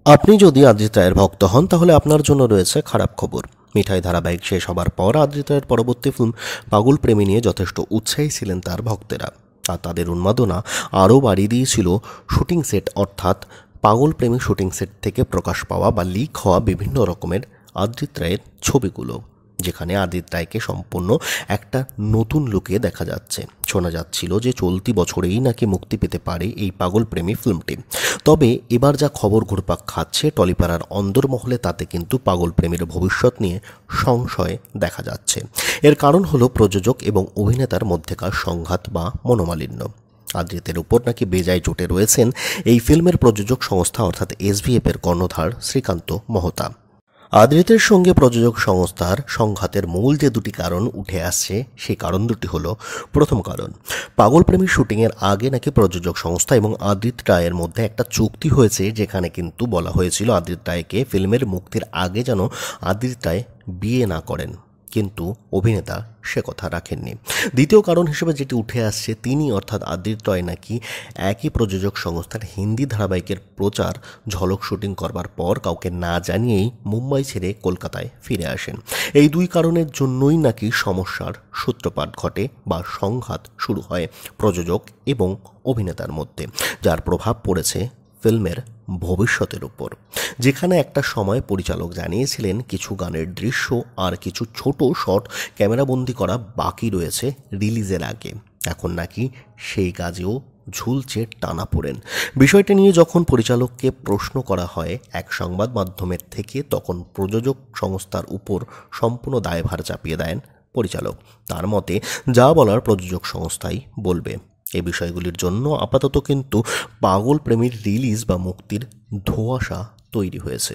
আপনি যদি আদ্রিত রায়ের ভক্ত হন তাহলে আপনার জন্য রয়েছে খারাপ খবর। মিঠাই ধারাবাহিক শেষ হবার পর আদ্রিত রায়ের পরবর্তী ফিল্ম পাগল প্রেমী নিয়ে যথেষ্ট উৎসাহী ছিলেন তার ভক্তেরা। আর তাদের উন্মাদনা আরও বাড়িয়ে দিয়েছিল শুটিং সেট, অর্থাৎ পাগল প্রেমী শুটিং সেট থেকে প্রকাশ পাওয়া বা লিক হওয়া বিভিন্ন রকমের আদ্রিত রায়ের ছবিগুলো, যেখানে আদিত রায়কে সম্পূর্ণ একটা নতুন লুকে দেখা যাচ্ছে। শোনা যাচ্ছিল যে চলতি বছরেই নাকি মুক্তি পেতে পারে এই পাগল প্রেমী ফিল্মটি। তবে এবার যা খবর ঘুরপাক খাচ্ছে টলিপাড়ার অন্দরমহলে, তাতে কিন্তু পাগল প্রেমীর ভবিষ্যৎ নিয়ে সংশয় দেখা যাচ্ছে। এর কারণ হলো প্রযোজক এবং অভিনেতার মধ্যেকার সংঘাত বা মনোমালিন্য। আদ্রিতের উপর নাকি বেজায় জোটে রয়েছেন এই ফিল্মের প্রযোজক সংস্থা অর্থাৎ এসভিএফ এর কর্ণধার শ্রীকান্ত মহতা। আদ্রিতের সঙ্গে প্রযোজক সংস্থার সংঘাতের মূল যে দুটি কারণ উঠে আসছে, সেই কারণ দুটি হলো, প্রথম কারণ, পাগল প্রেমীর শুটিংয়ের আগে নাকি প্রযোজক সংস্থা এবং আদ্রিত রায়ের মধ্যে একটা চুক্তি হয়েছে, যেখানে কিন্তু বলা হয়েছিল আদ্রিত রায়কে ফিল্মের মুক্তির আগে যেন আদ্রিত রায় বিয়ে না করেন, কিন্তু অভিনেতা সে কথা রাখেননি। দ্বিতীয় কারণ হিসেবে যেটি উঠে আসছে, তিনি অর্থাৎ আদ্রিত রায় নাকি একই প্রযোজক সংস্থার হিন্দি ধারাবাহিকের প্রচার ঝলক শুটিং করবার পর কাউকে না জানিয়েই মুম্বাই ছেড়ে কলকাতায় ফিরে আসেন। এই দুই কারণের জন্যই নাকি সমস্যার সূত্রপাত ঘটে বা সংঘাত শুরু হয় প্রযোজক এবং অভিনেতার মধ্যে, যার প্রভাব পড়েছে ফিল্মের ভবিষ্যতের উপর। যেখানে একটা সময় পরিচালক জানিয়েছিলেন কিছু গানের দৃশ্য আর কিছু ছোট শট ক্যামেরাবন্দি করা বাকি রয়েছে রিলিজের আগে, এখন নাকি সেই কাজেও ঝুলছে টানাপোড়েন। বিষয়টি নিয়ে যখন পরিচালককে প্রশ্ন করা হয় এক সংবাদ মাধ্যমের থেকে, তখন প্রযোজক সংস্থার উপর সম্পূর্ণ দায়ভার চাপিয়ে দেন পরিচালক। তার মতে যা বলার প্রযোজক সংস্থাই বলবে। এই বিষয়গুলির জন্য আপাতত কিন্তু পাগল প্রেমীর রিলিজ বা মুক্তির ধোঁয়াশা তৈরি হয়েছে।